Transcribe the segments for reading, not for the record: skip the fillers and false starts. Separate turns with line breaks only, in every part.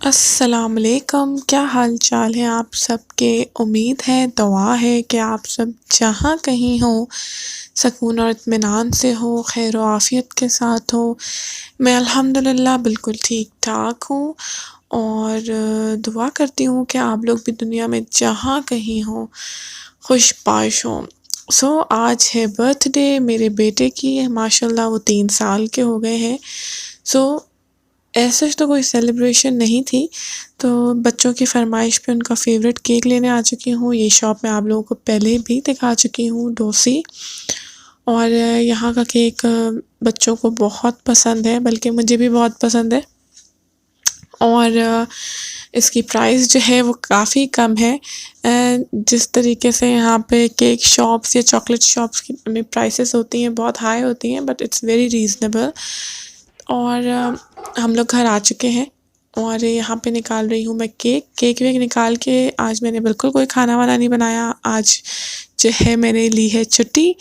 अस्सलाम वालेकुम, क्या हाल चाल है आप सबके। उम्मीद है, दुआ है कि आप सब जहाँ कहीं हो सकून और इत्मीनान से हो, खैर व आफ़ियत के साथ हो। मैं अल्हम्दुलिल्लाह बिल्कुल ठीक-ठाक हूँ और दुआ करती हूँ कि आप लोग भी दुनिया में जहाँ कहीं हों, खुशबाश हों। आज है बर्थडे मेरे बेटे की, माशाल्लाह वो 3 साल के हो गए हैं। सो ऐसे तो कोई सेलिब्रेशन नहीं थी, तो बच्चों की फ़रमाइश पे उनका फ़ेवरेट केक लेने आ चुकी हूँ। ये शॉप मैं आप लोगों को पहले भी दिखा चुकी हूँ, डोसी। और यहाँ का केक बच्चों को बहुत पसंद है, बल्कि मुझे भी बहुत पसंद है। और इसकी प्राइस जो है वो काफ़ी कम है। जिस तरीके से यहाँ पे केक शॉप्स या चॉकलेट शॉप्स की में प्राइसेस होती हैं, बहुत हाई होती हैं, बट इट्स वेरी रीज़नेबल। और हम लोग घर आ चुके हैं और यहाँ पे निकाल रही हूँ मैं केक वेक निकाल के। आज मैंने बिल्कुल कोई खाना वाना नहीं बनाया। आज जो है मैंने ली है छुट्टी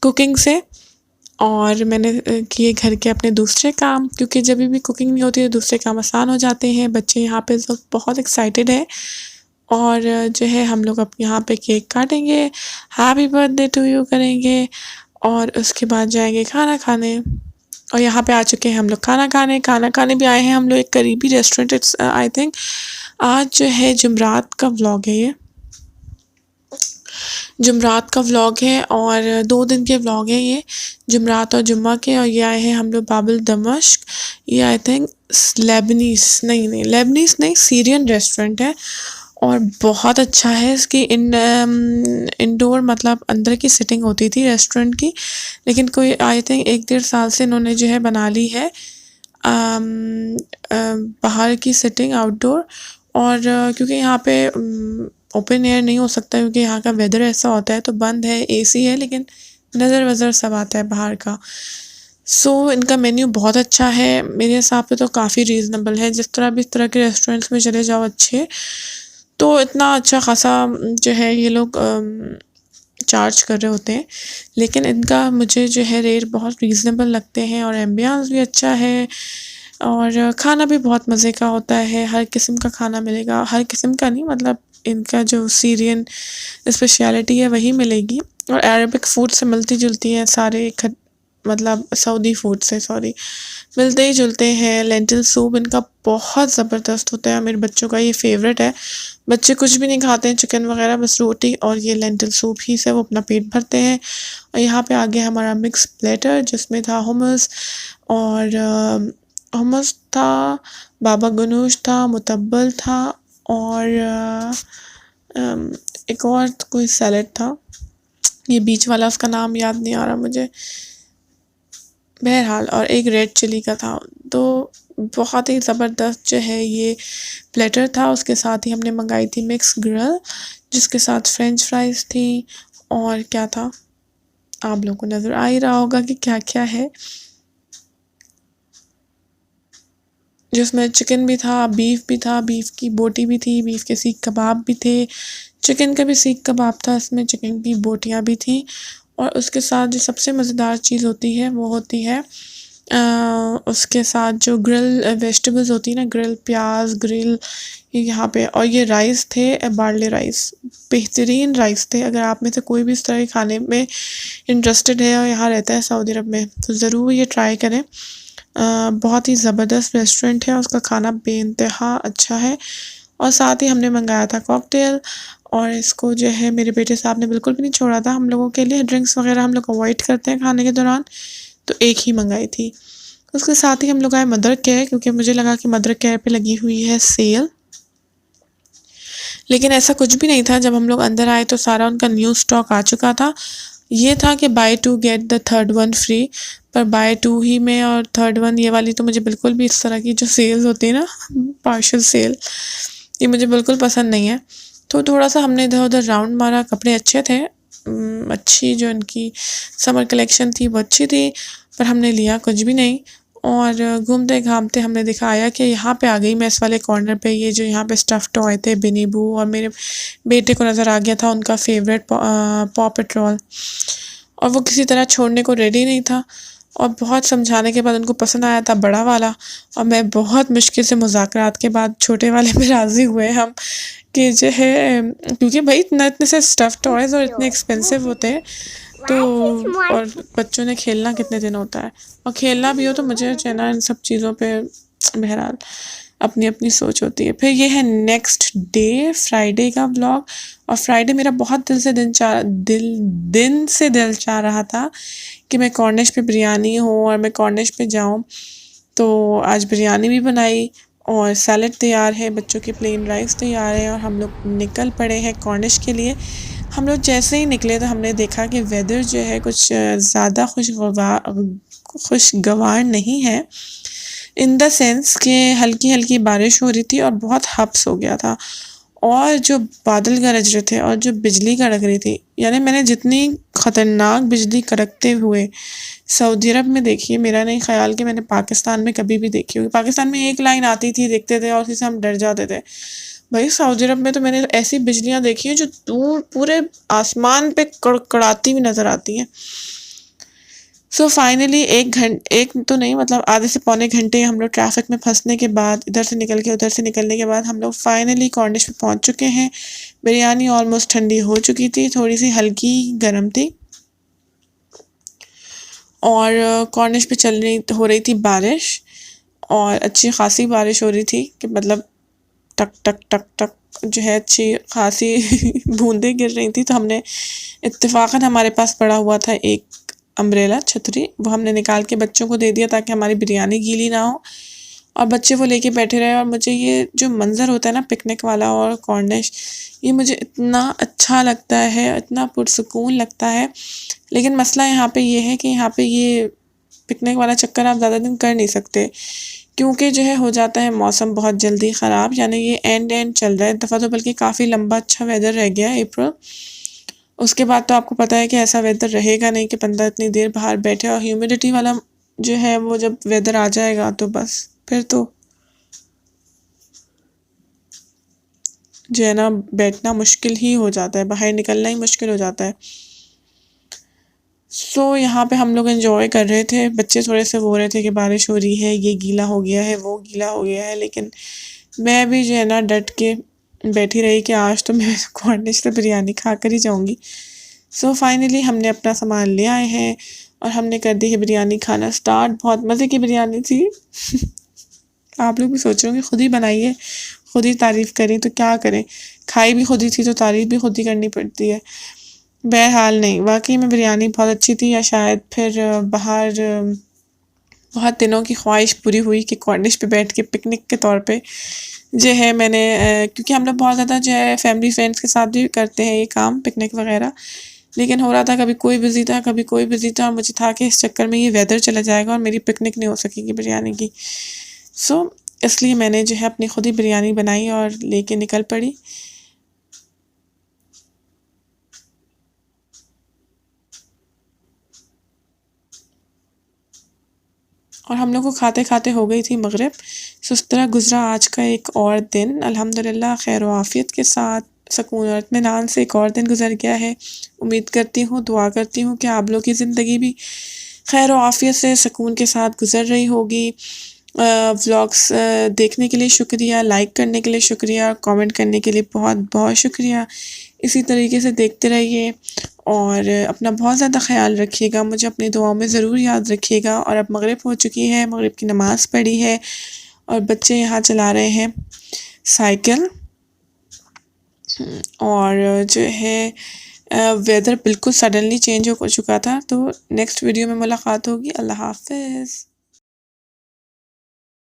कुकिंग से और मैंने किए घर के अपने दूसरे काम, क्योंकि जब भी कुकिंग नहीं होती है दूसरे काम आसान हो जाते हैं। बच्चे यहाँ पे इस वक्त बहुत एक्साइटेड है और जो है हम लोग अब यहाँ पे केक काटेंगे, हैप्पी बर्थडे टू यू करेंगे और उसके बाद जाएंगे खाना खाने। और यहाँ पे आ चुके हैं हम लोग खाना खाने भी आए हैं हम लोग एक करीबी रेस्टोरेंट। इट्स आई थिंक आज जो है जुमरात का व्लॉग है, ये जुमरात का व्लॉग है और 2 दिन के व्लॉग हैं ये, जुमरात और जुम्मा के। और ये आए हैं हम लोग बाबुल दमश्क। ये आई थिंक लेबनीज़ नहीं, सीरियन रेस्टोरेंट है और बहुत अच्छा है। इसकी इंडोर मतलब अंदर की सिटिंग होती थी रेस्टोरेंट की, लेकिन कोई आई थिंक 1 डेढ़ साल से इन्होंने जो है बना ली है बाहर की सिटिंग आउटडोर। और क्योंकि यहाँ पे ओपन एयर नहीं हो सकता, क्योंकि यहाँ का वेदर ऐसा होता है, तो बंद है, एसी है, लेकिन नज़र वज़र सब आता है बाहर का। इनका मेन्यू बहुत अच्छा है, मेरे हिसाब से तो काफ़ी रीज़नेबल है। जिस तरह भी इस तरह के रेस्टोरेंट्स में चले जाओ अच्छे, तो इतना अच्छा खासा जो है ये लोग चार्ज कर रहे होते हैं, लेकिन इनका मुझे जो है रेट बहुत रीज़नेबल लगते हैं और एम्बियंस भी अच्छा है और खाना भी बहुत मज़े का होता है। हर किस्म का खाना मिलेगा, हर किस्म का नहीं, मतलब इनका जो सीरियन स्पेशलिटी है वही मिलेगी और अरबिक फूड से मिलती-जुलती हैं सारे मतलब सऊदी फूड से, सॉरी, मिलते ही जुलते हैं। लेंटिल सूप इनका बहुत ज़बरदस्त होता है, मेरे बच्चों का ये फ़ेवरेट है। बच्चे कुछ भी नहीं खाते हैं चिकन वगैरह, बस रोटी और ये लेंटिल सूप ही से वो अपना पेट भरते हैं। और यहाँ पे आ गया हमारा मिक्स प्लेटर, जिसमें था हुमस और हुमस था, बाबा गनूश था, मुतब्बल था और एक और कोई सैलेड था, ये बीच वाला उसका नाम याद नहीं आ रहा मुझे, बहरहाल, और एक रेड चिली का था। तो बहुत ही ज़बरदस्त जो है ये प्लेटर था। उसके साथ ही हमने मंगाई थी मिक्स ग्रिल, जिसके साथ फ्रेंच फ्राइज़ थी और क्या था, आप लोगों को नज़र आ ही रहा होगा कि क्या-क्या है, जिसमें चिकन भी था, बीफ भी था, बीफ की बोटी भी थी, बीफ के सीख कबाब भी थे, चिकन का भी सीख कबाब था, इसमें चिकन की बोटियाँ भी थी। और उसके साथ जो सबसे मज़ेदार चीज़ होती है वो होती है उसके साथ जो ग्रिल वेजिटेबल्स होती है ना, ग्रिल प्याज, ग्रिल यहाँ पे, और ये राइस थे, बार्ले राइस, बेहतरीन राइस थे। अगर आप में से कोई भी इस तरह के खाने में इंटरेस्टेड है और यहाँ रहता है सऊदी अरब में, तो ज़रूर ये ट्राई करें। बहुत ही ज़बरदस्त रेस्टोरेंट है, उसका खाना बेइंतहा अच्छा है। और साथ ही हमने मंगाया था कॉकटेल, और इसको जो है मेरे बेटे साहब ने बिल्कुल भी नहीं छोड़ा था हम लोगों के लिए। ड्रिंक्स वगैरह हम लोग अवॉइड करते हैं खाने के दौरान, तो एक ही मंगाई थी। उसके साथ ही हम लोग आए मदर केयर, क्योंकि मुझे लगा कि मदर केयर पे लगी हुई है सेल, लेकिन ऐसा कुछ भी नहीं था। जब हम लोग अंदर आए तो सारा उनका न्यू स्टॉक आ चुका था। ये था कि buy 2 get the 3rd one free, पर बाय 2 ही में और 3rd वन ये वाली तो मुझे बिल्कुल भी, इस तरह की जो सेल्स होती है ना, पार्शियल सेल, ये मुझे बिल्कुल पसंद नहीं है। तो थोड़ा-सा हमने इधर-उधर राउंड मारा, कपड़े अच्छे थे, अच्छी जो इनकी समर कलेक्शन थी वो अच्छी थी, पर हमने लिया कुछ भी नहीं। और घूमते-घामते हमने दिखाया कि यहाँ पे आ गई मैं इस वाले कॉर्नर पे, ये जो यहाँ पे स्टफ़ टॉय थे बिनी बू, और मेरे बेटे को नज़र आ गया था उनका फ़ेवरेट पॉ पेट्रोल, और वो किसी तरह छोड़ने को रेडी नहीं था। और बहुत समझाने के बाद उनको पसंद आया था बड़ा वाला, और मैं बहुत मुश्किल से मुज़ाकरात के बाद छोटे वाले पे राज़ी हुए हम कि जो है, क्योंकि भाई इतने से स्टफ़ टॉयज़ और इतने एक्सपेंसिव होते हैं, तो और बच्चों ने खेलना कितने दिन होता है, और खेलना भी हो तो मुझे जो है ना इन सब चीज़ों पे बहरहाल अपनी अपनी सोच होती है। फिर ये है नेक्स्ट डे फ्राइडे का व्लॉग, और फ्राइडे मेरा बहुत दिन से दिल चाह रहा था कि मैं कॉर्निश पे बिरयानी हो और मैं कॉर्निश पे जाऊँ, तो आज बिरयानी भी बनाई और सैलड तैयार है, बच्चों के प्लेन राइस तैयार है, और हम लोग निकल पड़े हैं कॉर्निश के लिए। हम लोग जैसे ही निकले तो हमने देखा कि वेदर जो है कुछ ज़्यादा खुशगवार नहीं है, इन द सेंस कि हल्की हल्की बारिश हो रही थी और बहुत हब्स हो गया था, और जो बादल गरज रहे थे और जो बिजली कड़क रही थी, यानी मैंने जितनी ख़तरनाक बिजली कड़कते हुए सऊदी अरब में देखी है, मेरा नहीं ख़्याल कि मैंने पाकिस्तान में कभी भी देखी होगी। पाकिस्तान में एक लाइन आती थी, देखते थे और उसी से हम डर जाते थे। भाई सऊदी अरब में तो मैंने ऐसी बिजलियाँ देखी हैं जो दूर पूरे आसमान पे कड़कड़ाती हुई नज़र आती हैं। सो फाइनली एक तो नहीं, मतलब आधे से पौने घंटे हम लोग ट्रैफिक में फंसने के बाद, इधर से निकल के उधर से निकलने के बाद हम लोग फाइनली कॉर्निश पे पहुंच चुके हैं। बिरयानी ऑलमोस्ट ठंडी हो चुकी थी, थोड़ी सी हल्की गर्म थी, और कॉर्निश पे हो रही थी बारिश, और अच्छी खासी बारिश हो रही थी कि मतलब टक टक टक टक जो है अच्छी खासी बूंदें गिर रही थी। तो हमने इत्तेफाकन, हमारे पास पड़ा हुआ था एक अम्ब्रेला छतरी, वो हमने निकाल के बच्चों को दे दिया ताकि हमारी बिरयानी गीली ना हो, और बच्चे वो लेके बैठे रहे। और मुझे ये जो मंज़र होता है ना पिकनिक वाला और कॉर्निश, ये मुझे इतना अच्छा लगता है, इतना पुरसुकून लगता है। लेकिन मसला यहाँ पे ये है कि यहाँ पे ये पिकनिक वाला चक्कर आप ज़्यादा दिन कर नहीं सकते, क्योंकि जो है हो जाता है मौसम बहुत जल्दी ख़राब, यानी ये एंड चल रहा है दफ़ा, तो बल्कि काफ़ी लंबा अच्छा वेदर रह गया है अप्रैल। उसके बाद तो आपको पता है कि ऐसा वेदर रहेगा नहीं कि बंदा इतनी देर बाहर बैठे, और ह्यूमिडिटी वाला जो है वो जब वेदर आ जाएगा तो बस फिर तो जो है ना बैठना मुश्किल ही हो जाता है, बाहर निकलना ही मुश्किल हो जाता है। सो यहाँ पे हम लोग एंजॉय कर रहे थे, बच्चे थोड़े से वो हो रहे थे कि बारिश हो रही है, ये गीला हो गया है, वो गीला हो गया है, लेकिन मैं भी जो है ना डट के बैठी रही कि आज तो मैं कॉर्निश से बिरयानी खा कर ही जाऊँगी। सो फाइनली हमने अपना सामान ले आए हैं और हमने कर दी है बिरयानी खाना स्टार्ट। बहुत मज़े की बिरयानी थी। आप लोग भी सोच रहे होंगे खुद ही बनाई है, खुद ही तारीफ़ करें तो क्या करें, खाई भी खुद ही थी तो तारीफ़ भी खुद ही करनी पड़ती है। बहरहाल नहीं, वाकई में बिरयानी बहुत अच्छी थी, या शायद फिर बाहर बहुत दिनों की ख्वाहिश पूरी हुई कि कॉर्निश पे बैठ के पिकनिक के तौर पे जो है मैंने क्योंकि हम लोग बहुत ज़्यादा जो है फैमिली फ्रेंड्स के साथ भी करते हैं ये काम पिकनिक वगैरह, लेकिन हो रहा था कभी कोई बिज़ी था, कभी कोई बिज़ी था, और मुझे था कि इस चक्कर में ये वेदर चला जाएगा और मेरी पिकनिक नहीं हो सकेगी बिरयानी की। सो इसलिए मैंने जो है अपनी खुद ही बिरयानी बनाई और लेके निकल पड़ी। और हम लोग को खाते खाते हो गई थी मगरिब। सो इस तरह गुज़रा आज का एक और दिन, अल्हम्दुलिल्लाह खैर व आफ़ियत के साथ, सुकून और इत्मीनान से एक और दिन गुज़र गया है। उम्मीद करती हूँ, दुआ करती हूँ कि आप लोग की ज़िंदगी भी खैर व आफ़ियत से सुकून के साथ गुज़र रही होगी। व्लॉग्स देखने के लिए शुक्रिया, लाइक करने के लिए शुक्रिया, कमेंट करने के लिए बहुत बहुत शुक्रिया। इसी तरीके से देखते रहिए और अपना बहुत ज़्यादा ख़्याल रखिएगा, मुझे अपनी दुआओं में ज़रूर याद रखिएगा। और अब मगरिब हो चुकी है, मगरिब की नमाज़ पढ़ी है और बच्चे यहाँ चला रहे हैं साइकिल। और जो है वेदर बिल्कुल सडनली चेंज हो चुका था। तो नेक्स्ट वीडियो में मुलाकात होगी। अल्लाह हाफ़िज़।